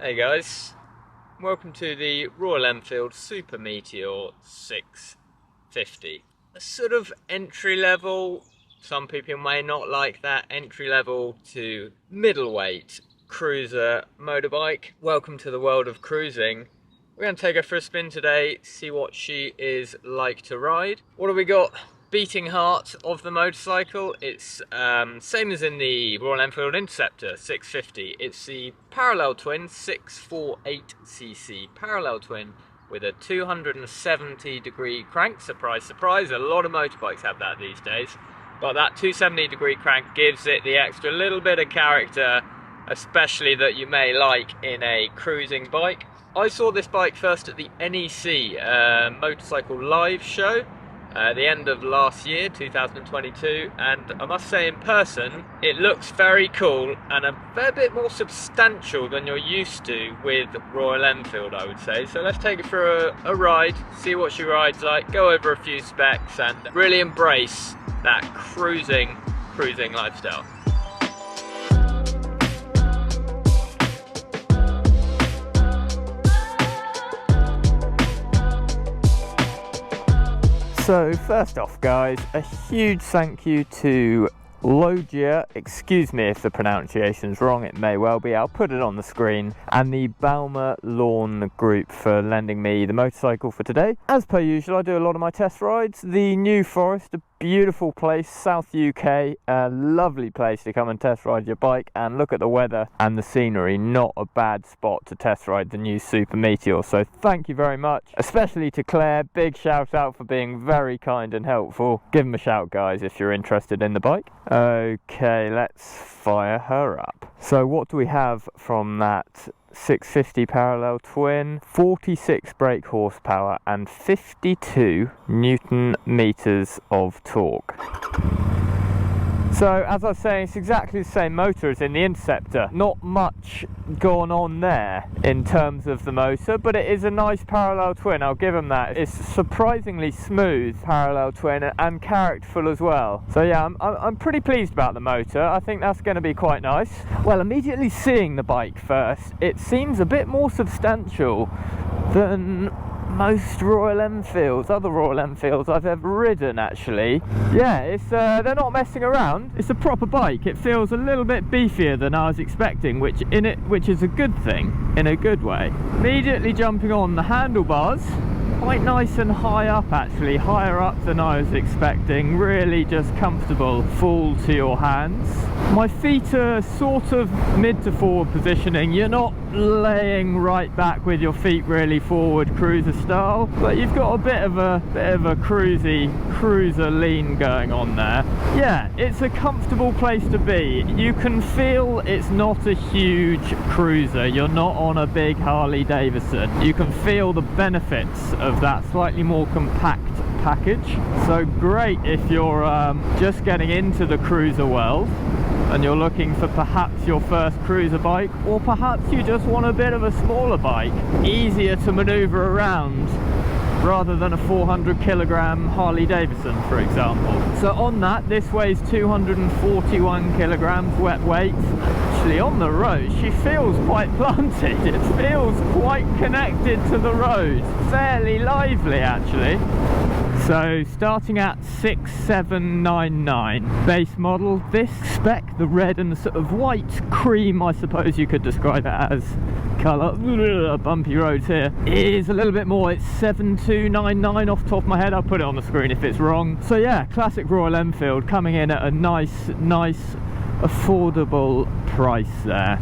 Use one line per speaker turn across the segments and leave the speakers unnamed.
Hey guys, welcome to the Royal Enfield Super Meteor 650. A sort of entry level, some people may not like that, entry level to middleweight cruiser motorbike. Welcome to the world of cruising. We're going to take her for a spin today, see what she is like to ride. What have we got? Beating heart of the motorcycle. It's same as in the Royal Enfield Interceptor 650. It's the parallel twin 648cc parallel twin with a 270 degree crank. Surprise, surprise, a lot of motorbikes have that these days. But that 270 degree crank gives it the extra little bit of character, especially that you may like in a cruising bike. I saw this bike first at the NEC Motorcycle Live show. The end of last year, 2022, and I must say in person it looks very cool and a fair bit more substantial than you're used to with Royal Enfield, I would say. So let's take it for a ride, see what she rides like, go over a few specs and really embrace that cruising lifestyle. So first off guys, a huge thank you to Logia, excuse me if the pronunciation's wrong, it may well be, I'll put it on the screen, and the Balmer Lawn Group for lending me the motorcycle for today. As per usual, I do a lot of my test rides. The New Forest, a beautiful place, South UK, a lovely place to come and test ride your bike and look at the weather and the scenery. Not a bad spot to test ride the new Super Meteor, so thank you very much, especially to Claire. Big shout out for being very kind and helpful. Give them a shout guys if you're interested in the bike. Okay, let's fire her up. So what do we have from that 650 parallel twin? 46 brake horsepower and 52 Newton meters of torque. So as I was saying, it's exactly the same motor as in the Interceptor. Not much gone on there in terms of the motor, but it is a nice parallel twin, I'll give them that. It's surprisingly smooth parallel twin and characterful as well. So yeah, I'm pretty pleased about the motor. I think that's going to be quite nice. Well, immediately seeing the bike first, it seems a bit more substantial than most Royal Enfields, other Royal Enfields I've ever ridden actually. Yeah, it's they're not messing around. It's a proper bike. It feels a little bit beefier than I was expecting, which is a good thing in a good way. Immediately jumping on the handlebars, quite nice and high up actually, higher up than I was expecting. Really just comfortable, full to your hands. My feet are sort of mid to forward positioning. You're not laying right back with your feet really forward cruiser style, but you've got a bit of a cruiser lean going on there. Yeah, it's a comfortable place to be. You can feel it's not a huge cruiser. You're not on a big Harley Davidson. You can feel the benefits of that slightly more compact package. So great if you're just getting into the cruiser world and you're looking for perhaps your first cruiser bike, or perhaps you just want a bit of a smaller bike, easier to maneuver around rather than a 400 kilogram Harley Davidson, for example. So on that, this weighs 241 kilograms wet weight. Actually on the road she feels quite planted. It feels quite connected to the road, fairly lively actually. So starting at 6799 base model, this spec, the red and the sort of white cream, I suppose you could describe it as, colour, bumpy roads here, is a little bit more. It's 7299 off the top of my head. I'll put it on the screen if it's wrong. So yeah, classic Royal Enfield coming in at a nice affordable price there.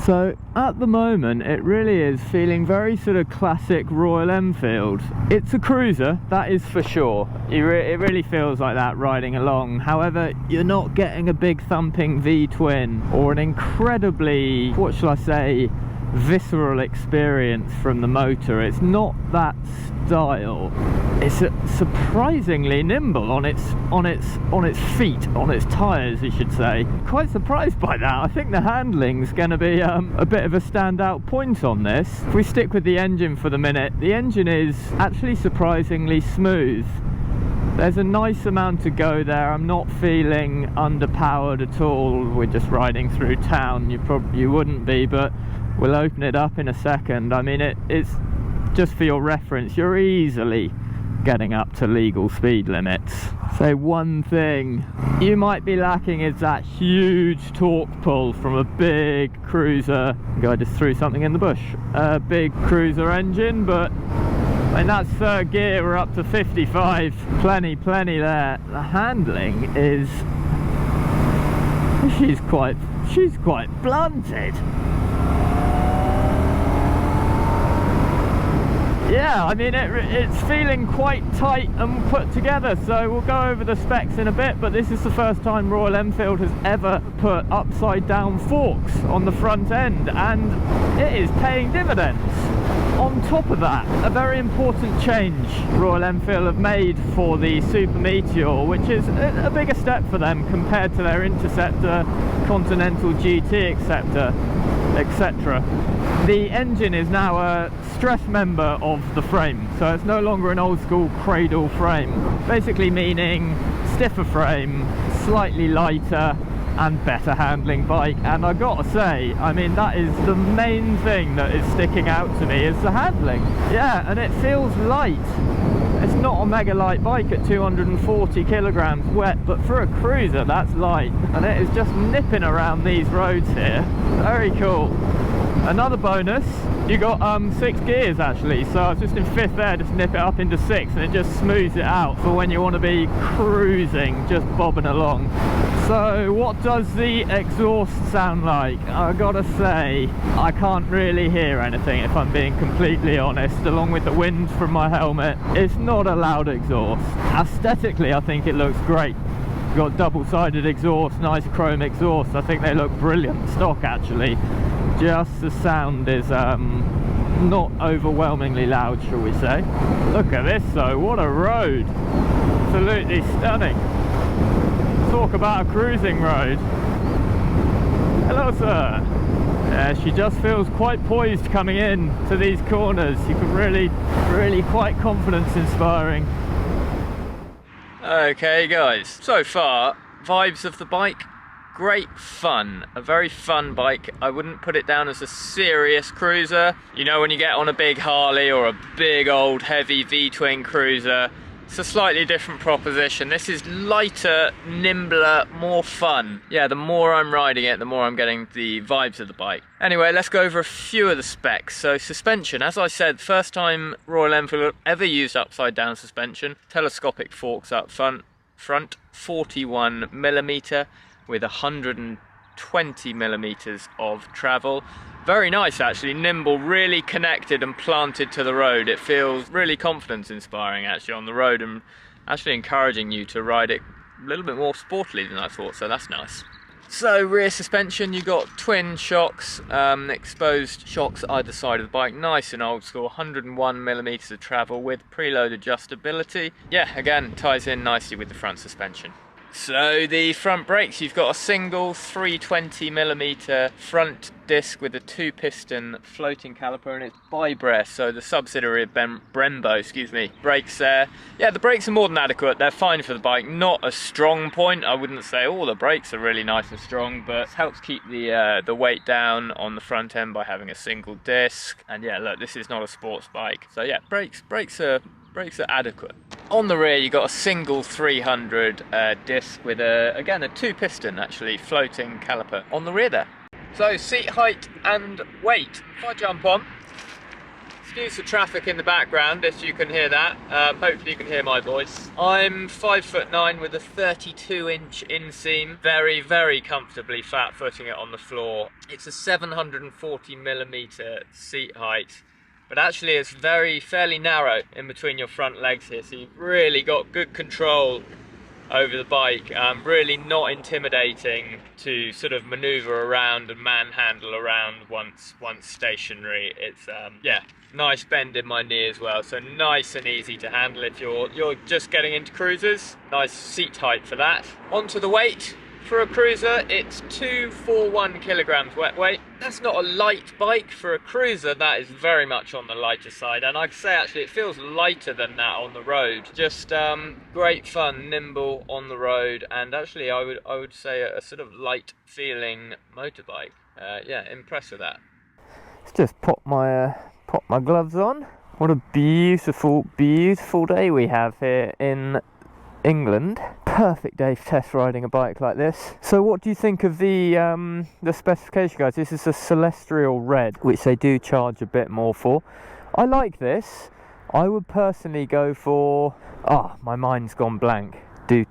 So at the moment it really is feeling very sort of classic Royal Enfield. It's a cruiser, that is for sure. It really feels like that riding along. However, you're not getting a big thumping V-twin or an incredibly, what shall I say, visceral experience from the motor. It's not that style. It's surprisingly nimble on its feet, on its tyres, you should say. Quite surprised by that. I think the handling's going to be a bit of a standout point on this. If we stick with the engine for the minute, the engine is actually surprisingly smooth. There's a nice amount to go there. I'm not feeling underpowered at all. We're just riding through town. You wouldn't be, but We'll open it up in a second. I mean, it's just for your reference, you're easily getting up to legal speed limits. So one thing you might be lacking is that huge torque pull from a big cruiser. I just threw something in the bush. A big cruiser engine, but in that third gear we're up to 55. Plenty there. The handling is... she's quite blunted. Yeah, I mean, it's feeling quite tight and put together, so we'll go over the specs in a bit, but this is the first time Royal Enfield has ever put upside down forks on the front end, and it is paying dividends. On top of that, a very important change Royal Enfield have made for the Super Meteor, which is a bigger step for them compared to their Interceptor, Continental GT Acceptor, etc. The engine is now a stress member of the frame, so it's no longer an old school cradle frame, basically meaning stiffer frame, slightly lighter and better handling bike. And I gotta say, I mean, that is the main thing that is sticking out to me, is the handling. Yeah, and it feels light. It's not a mega light bike at 240 kilograms wet, but for a cruiser that's light, and it is just nipping around these roads here. Very cool. Another bonus, you got 6 gears actually, so I was just in 5th there, just nip it up into 6 and it just smooths it out for when you want to be cruising, just bobbing along. So what does the exhaust sound like? I gotta say, I can't really hear anything if I'm being completely honest, along with the wind from my helmet. It's not a loud exhaust. Aesthetically, I think it looks great. Got double-sided exhaust, nice chrome exhaust. I think they look brilliant stock actually. Just the sound is not overwhelmingly loud, shall we say. Look at this though, what a road. Absolutely stunning. Talk about a cruising road. Hello sir. Yeah, she just feels quite poised coming in to these corners. You can really quite confidence inspiring. Okay guys, so far, vibes of the bike, great fun, a very fun bike. I wouldn't put it down as a serious cruiser. You know, when you get on a big Harley or a big old heavy V-twin cruiser, it's a slightly different proposition. This is lighter, nimbler, more fun. Yeah, the more I'm riding it, the more I'm getting the vibes of the bike. Anyway, let's go over a few of the specs. So suspension, as I said, first time Royal Enfield ever used upside down suspension. Telescopic forks up front 41mm with 120mm of travel. Very nice actually, nimble, really connected and planted to the road. It feels really confidence inspiring actually on the road, and actually encouraging you to ride it a little bit more sportily than I thought, so that's nice. So rear suspension, you got twin shocks, exposed shocks either side of the bike, nice and old school, 101mm of travel with preload adjustability. Yeah, again, ties in nicely with the front suspension. So the front brakes, you've got a single 320mm front disc with a 2-piston floating caliper, and it's Bybremse, so the subsidiary of Brembo, brakes there. Yeah, the brakes are more than adequate, they're fine for the bike, not a strong point. I wouldn't say all the brakes are really nice and strong, but it helps keep the weight down on the front end by having a single disc. And yeah, look, this is not a sports bike, so yeah, brakes are adequate. On the rear, you got a single 300 disc with again a 2-piston actually floating caliper on the rear there. So seat height and weight. If I jump on, excuse the traffic in the background if you can hear that. Hopefully you can hear my voice. I'm 5'9" with a 32-inch inseam. Very comfortably flat footing it on the floor. It's a 740mm seat height. But actually it's fairly narrow in between your front legs here, so you've really got good control over the bike. Really not intimidating to sort of maneuver around and manhandle around once stationary. It's yeah, nice bend in my knee as well, so nice and easy to handle if you're just getting into cruisers. Nice seat height for that. Onto the weight. For a cruiser, it's 241 kilograms wet weight. That's not a light bike. For a cruiser, that is very much on the lighter side, and I'd say actually it feels lighter than that on the road. Just great fun, nimble on the road, and actually I would say a sort of light feeling motorbike. Yeah, impressed with that. Let's just pop my gloves on. What a beautiful, beautiful day we have here in England. Perfect day for test riding a bike like this. So what do you think of the specification, guys? This is a Celestial Red, which they do charge a bit more for. I like this. I would personally go for... my mind's gone blank. Check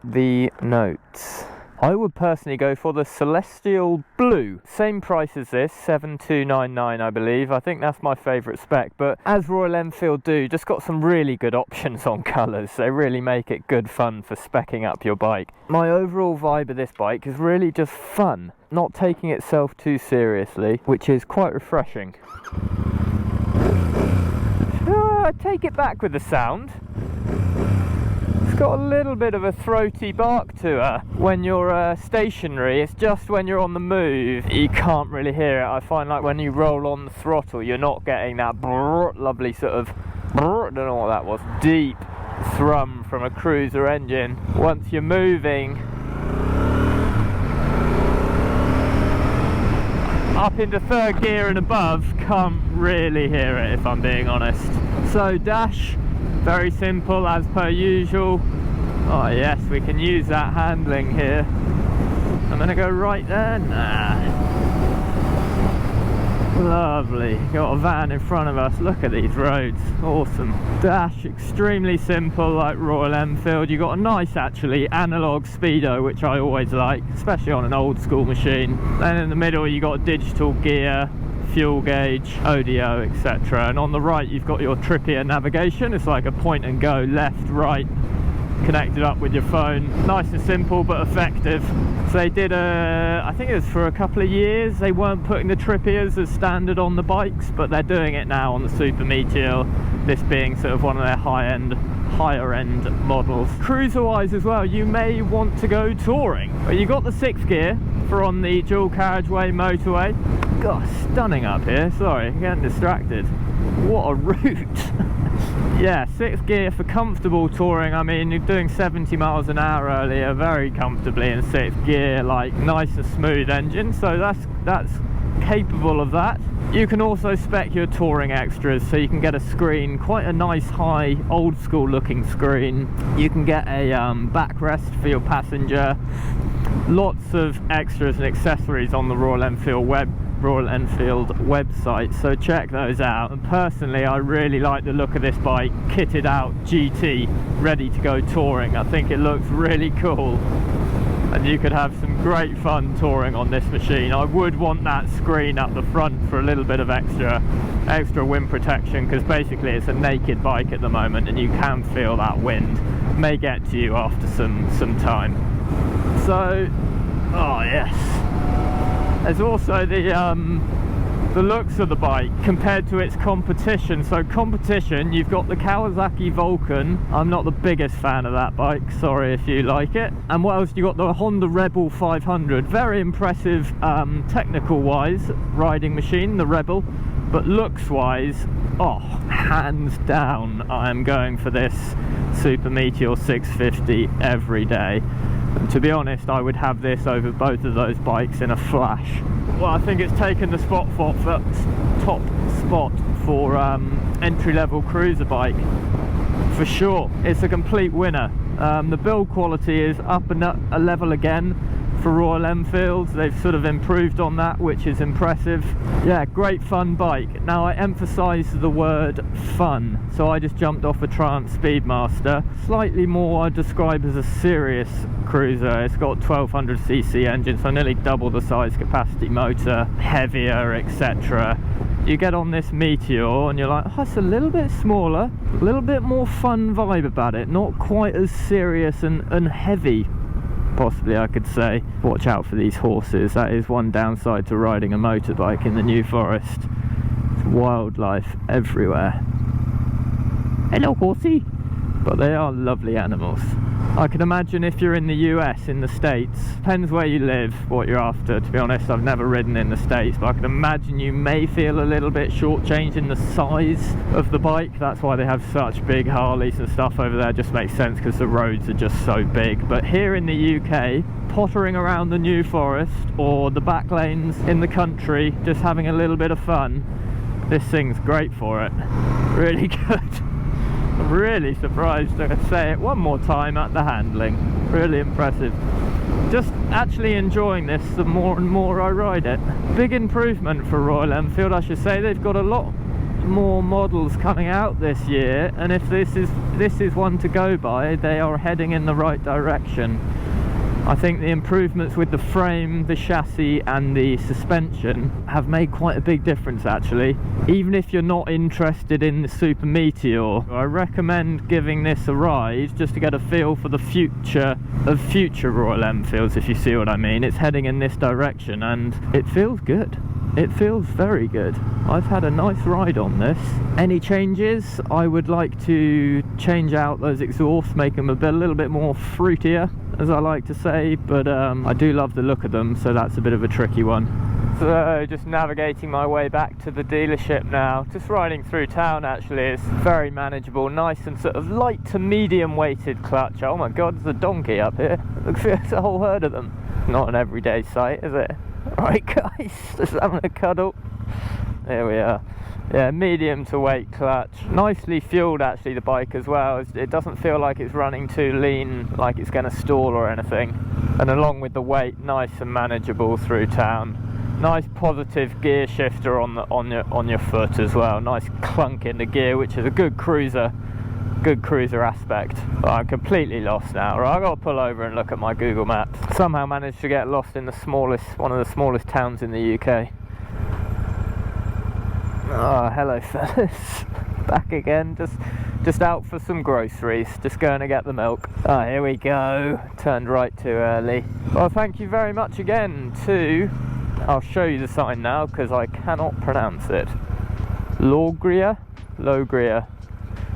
the notes. I would personally go for the Celestial Blue. Same price as this, 7,299 I believe. I think that's my favourite spec, but as Royal Enfield do, just got some really good options on colours. They really make it good fun for speccing up your bike. My overall vibe of this bike is really just fun, not taking itself too seriously, which is quite refreshing. Take it back with the sound. It's got a little bit of a throaty bark to her when you're stationary. It's just when you're on the move you can't really hear it. I find like when you roll on the throttle you're not getting that lovely sort of I don't know what that was, deep thrum from a cruiser engine. Once you're moving up into third gear and above, can't really hear it if I'm being honest. So dash, very simple as per usual. Oh yes, we can use that handling here. I'm gonna go right there. Nah. Lovely. Got a van in front of us. Look at these roads. Awesome. Dash, extremely simple like Royal Enfield. You got a nice actually analog speedo, which I always like, especially on an old school machine. Then in the middle you got digital gear, fuel gauge, audio, etc. And on the right you've got your trippier navigation. It's like a point and go, left, right, connected up with your phone. Nice and simple but effective. So they did I think it was for a couple of years, they weren't putting the trippiers as standard on the bikes, but they're doing it now on the Super Meteor, this being sort of one of their higher end models. Cruiser wise as well, you may want to go touring, but you got the 6th gear for on the dual carriageway motorway. God, stunning up here. Sorry, getting distracted. What a route. Yeah, 6th gear for comfortable touring. I mean, you're doing 70 miles an hour earlier very comfortably in 6th gear, like nice and smooth engine, so that's capable of that. You can also spec your touring extras, so you can get a screen, quite a nice high old school looking screen. You can get a backrest for your passenger. Lots of extras and accessories on the Royal Enfield website, so check those out. And personally I really like the look of this bike, kitted out GT, ready to go touring. I think it looks really cool and you could have some great fun touring on this machine. I would want that screen up the front for a little bit of extra wind protection, because basically it's a naked bike at the moment and you can feel that wind. May get to you after some time. So, oh yes. There's also the looks of the bike compared to its competition. So competition, you've got the Kawasaki Vulcan. I'm not the biggest fan of that bike, sorry if you like it. And what else? You got the Honda Rebel 500. Very impressive technical wise riding machine, the Rebel. But looks wise, oh, hands down, I am going for this Super Meteor 650 every day. And to be honest, I would have this over both of those bikes in a flash. Well, I think it's taken the top spot for entry-level cruiser bike for sure. It's a complete winner. The build quality is up a level again for Royal Enfield. They've sort of improved on that, which is impressive. Yeah, great fun bike. Now I emphasize the word fun, so I just jumped off a Triumph Speedmaster, slightly more I'd describe as a serious cruiser. It's got 1200cc engine, so nearly double the size capacity motor, heavier, etc. You get on this Meteor and you're like, oh, it's a little bit smaller, a little bit more fun vibe about it, not quite as serious and heavy, possibly I could say. Watch out for these horses. That is one downside to riding a motorbike in the New Forest. It's wildlife everywhere. Hello horsey. But they are lovely animals. I can imagine if you're in the US, in the States, depends where you live, what you're after. To be honest, I've never ridden in the States, but I can imagine you may feel a little bit shortchanged in the size of the bike. That's why they have such big Harleys and stuff over there. It just makes sense because the roads are just so big. But here in the UK, pottering around the New Forest or the back lanes in the country, just having a little bit of fun, this thing's great for it. Really good. I'm really surprised to say it one more time at the handling. Really impressive. Just actually enjoying this the more and more I ride it. Big improvement for Royal Enfield, I should say. They've got a lot more models coming out this year, and if this is one to go by, they are heading in the right direction. I think the improvements with the frame, the chassis and the suspension have made quite a big difference actually. Even if you're not interested in the Super Meteor, I recommend giving this a ride just to get a feel for the future of future Royal Enfields, if you see what I mean. It's heading in this direction and it feels good. It feels very good. I've had a nice ride on this. Any changes? I would like to change out those exhausts, make them a little bit more fruitier, as I like to say, but I do love the look of them, so that's a bit of a tricky one. So just navigating my way back to the dealership now, just riding through town actually. It's very manageable, nice and sort of light to medium weighted clutch. Oh my god, there's a donkey up here. There's a whole herd of them. Not an everyday sight, is it? Right guys, just having a cuddle. There we are. Yeah, medium to weight clutch. Nicely fueled actually, the bike as well. It doesn't feel like it's running too lean, like it's going to stall or anything. And along with the weight, nice and manageable through town. Nice positive gear shifter on your foot as well. Nice clunk in the gear, which is a good cruiser aspect. But I'm completely lost now. Right, I've got to pull over and look at my Google Maps. Somehow managed to get lost in one of the smallest towns in the UK. Oh, hello fellas. Back again, just out for some groceries, just going to get the milk. Oh, here we go. Turned right too early. Well, thank you very much again to, I'll show you the sign now because I cannot pronounce it, Logria,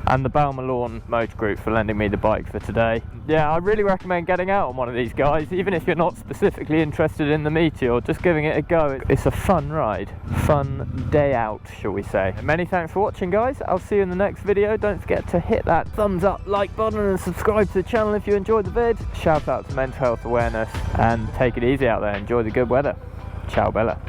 and the Balmalorn Motor Group for lending me the bike for today. Yeah, I really recommend getting out on one of these guys, even if you're not specifically interested in the Meteor, just giving it a go. It's a fun ride, fun day out, shall we say. Many thanks for watching guys, I'll see you in the next video. Don't forget to hit that thumbs up, like button and subscribe to the channel if you enjoyed the vid. Shout out to mental health awareness and take it easy out there, enjoy the good weather. Ciao Bella.